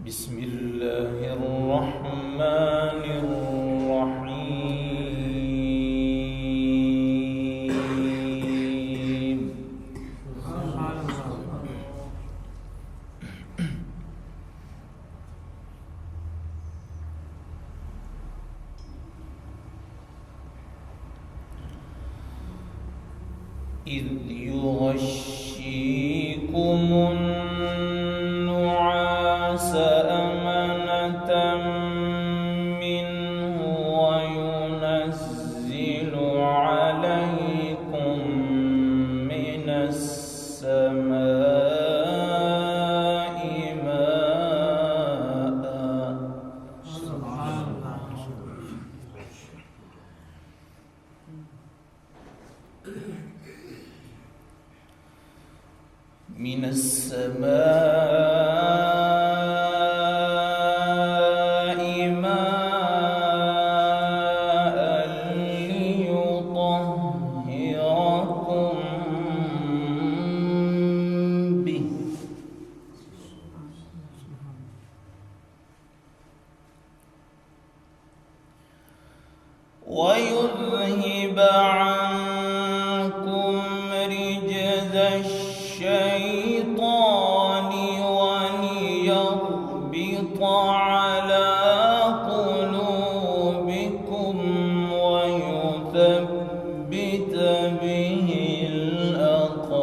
بسم الله الرحمن الرحيم. إذ يغشيكم النعاس أمنة منه وينزل عليكم من السماء ماء ليطهركم به ويذهب عنكم رجز الشيطان وليربط على قلوبكم ويثبت به الأقدام.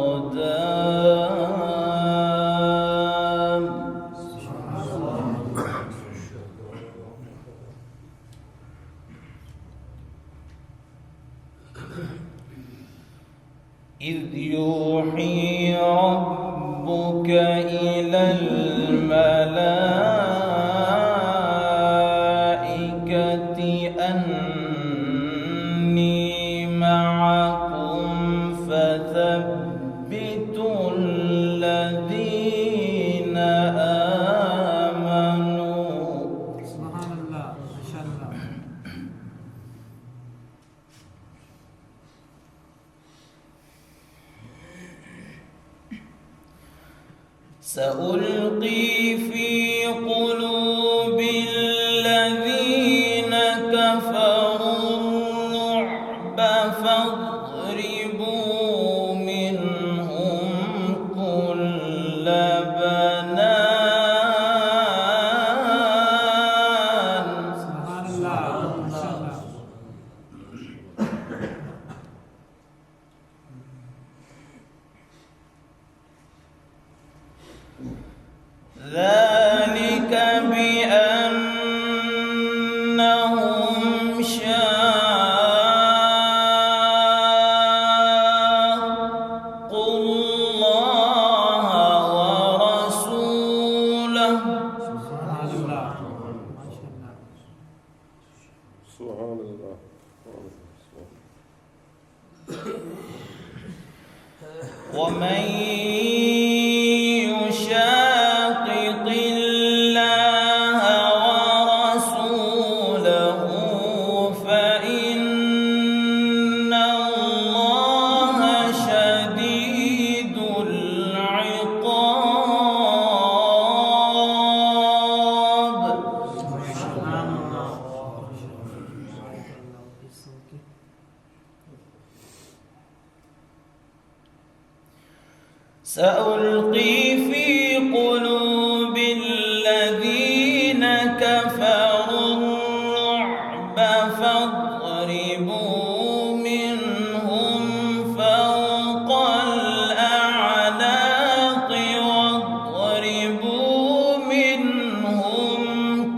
إذ يوحي ربك إلى الملائكة أني معكم فثبتوا الذين آمنوا. سبحان الله ما شاء الله. سألقي في قلوب الذين كفروا الرعب فاضربوا منهم كل بنان. سبحان الله ما شاء الله. ذلك بأنهم شاقوا الله ورسوله. سبحان الله ما شاء الله. سبحان الله. ومن يشاقق الله ورسوله فإن الله شديد العقاب. سبحان الله. سألقي في قلوب الذين كفروا الرعب فاضربوا منهم فوق الأعناق واضربوا منهم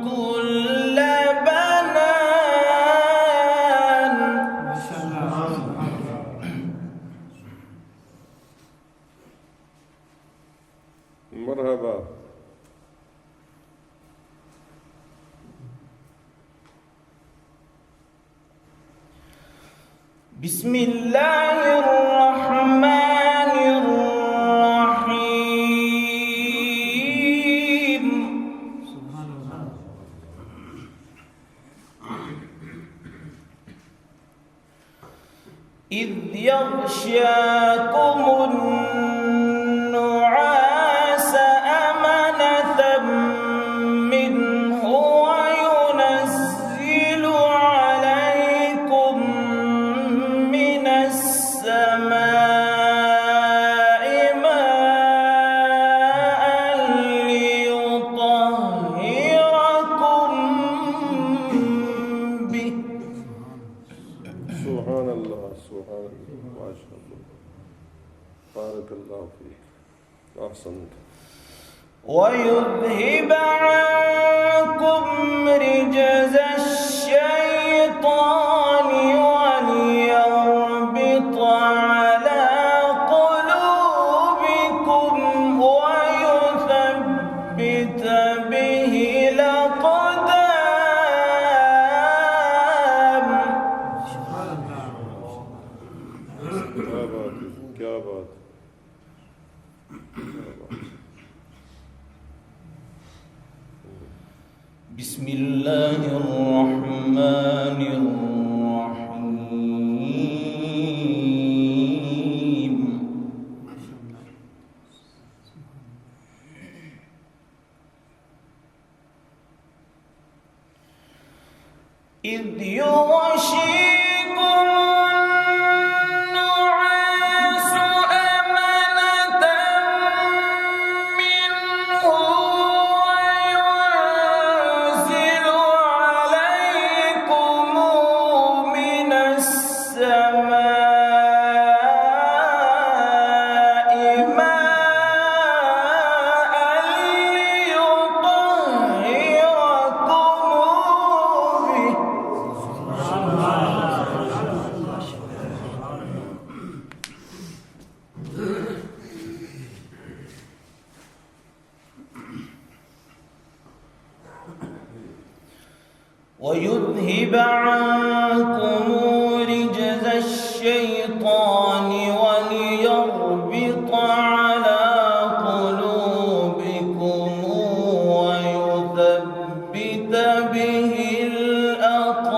كل بنان. ما شاء الله. مرحبا. بسم الله الرحمن الرحيم. سبحان الله. إذ يغشاكم النعاس أمنة أحسنت. ويذهب عنكم رجز الشيطان وليربط على قلوبكم ويثبت به الأقدام. क्या बात بسم الله الرحمن الرحيم. إذ يغشيكم النعاس أمنة منه وينزل عليكم من السماء ماء ليطهركم به. ويذهب عنكم رجز الشيطان وليربط على قلوبكم ويثبت به الأقدام.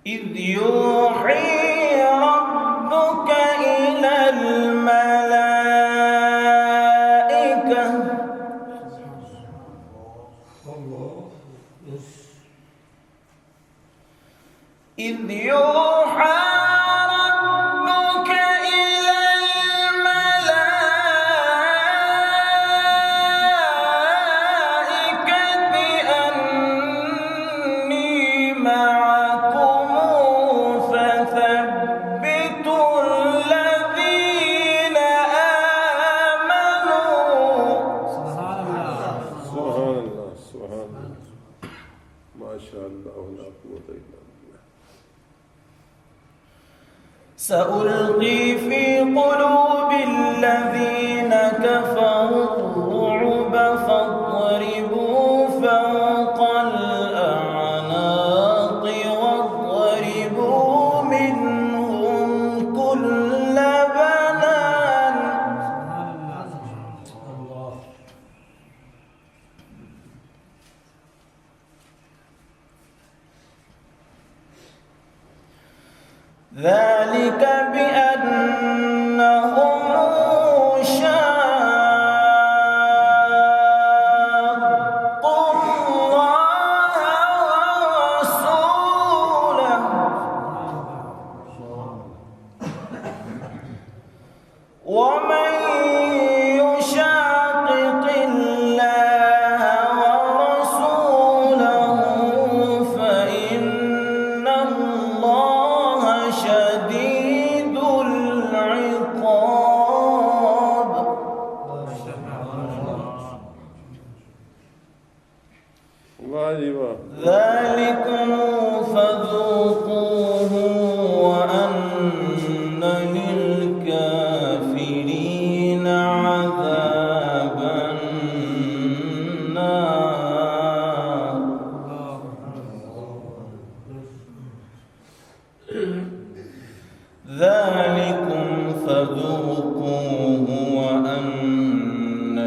إذ يوحي ربك إلى الملائكة إذ يوحى ربك إلى الملائكة أني معكم فثبتوا الذين آمنوا. سبحان الله سبحان الله ما شاء الله لا قوة إلا بالله. سألقي في قلوب الذين كفروا الرعب فاضربوا فوق الأعناق واضربوا منهم كل بنان. ذلك بأنهم شاقوا الله ورسوله ومن يشاقق الله ورسوله فإن الله شديد العقاب. الله أيوة. ذلكم فذوقوه وأن للكافرين عذاب النار. ذلكم فذوقوه وأن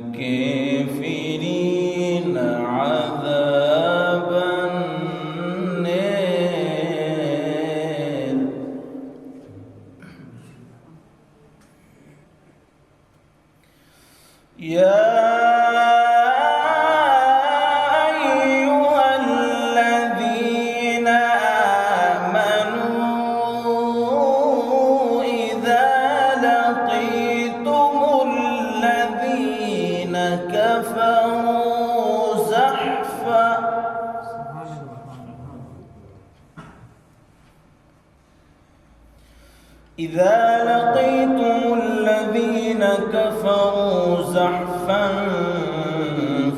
للكافرين عذاب النار. يا أيها الذين آمنوا إذا لقيتم إذا لقيتم الذين كفروا زحفا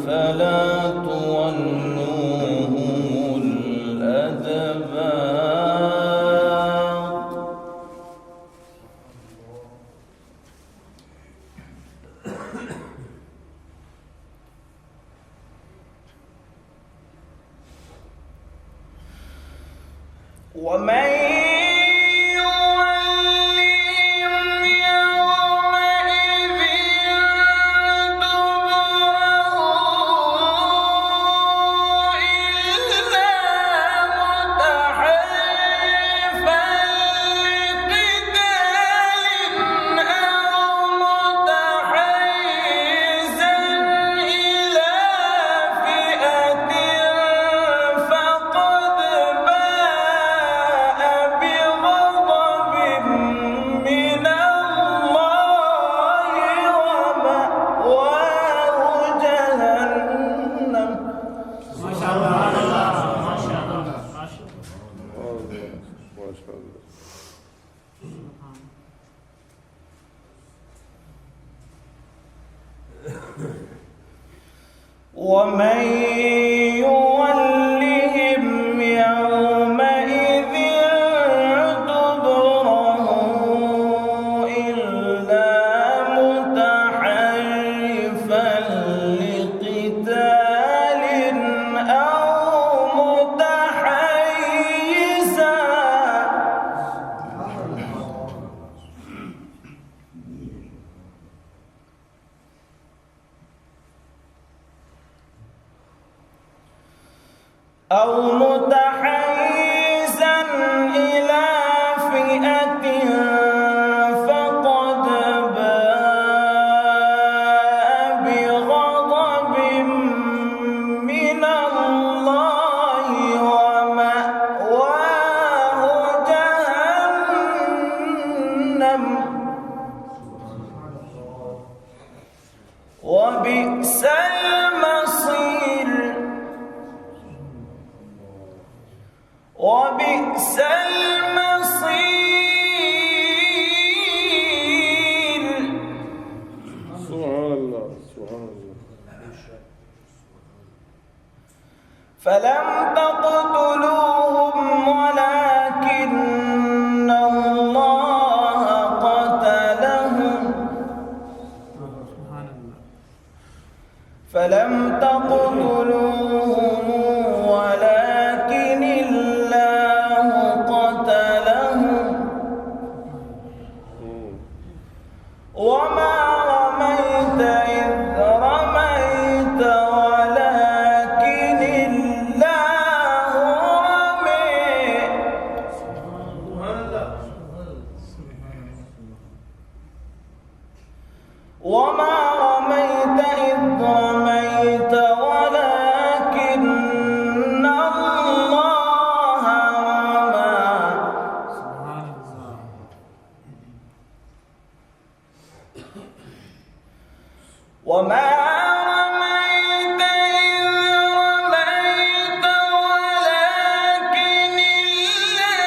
فلا تولوهم الأدبار ومن ومن يولهم يومئذ دبره إلا متحرفا لقتال أو متحيزا إلى فئة فقد باء بغضب من الله ومأواه جهنم وبئس المصير وبئس المصير. سبحان الله سبحان الله. فلم تقتلوهم ولكن الله قتلهم فلم تقتلوهم ولكن الله قتلهم وما رميت إذ رميت ولكن الله رمي وما رميت إذ رميت ولكن الله رمى وما رميت إذ رميت ولكن الله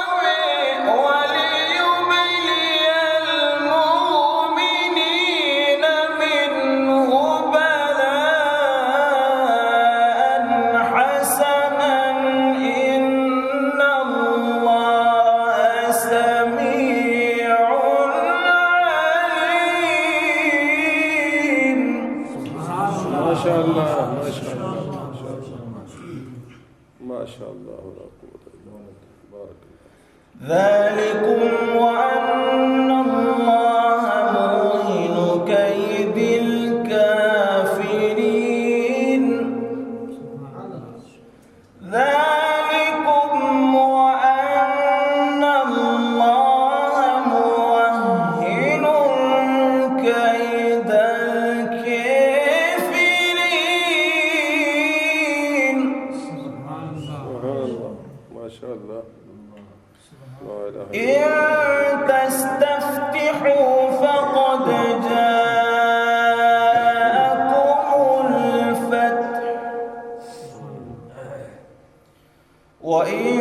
رمي وليبلي المؤمنين منه بلاء حسنا إن الله سميع عليم. ما شاء الله ما شاء الله ما شاء الله لا قوة إلا بالله. بارك الله. ذلكم وأن الله موهن كيد الكافرين. ذلكم وأن الله موهن كيد الكافرين. سبحان الله ما شاء الله. لا إله إلا إن الله. تستفتحوا فقد جاءكم الفتح وإن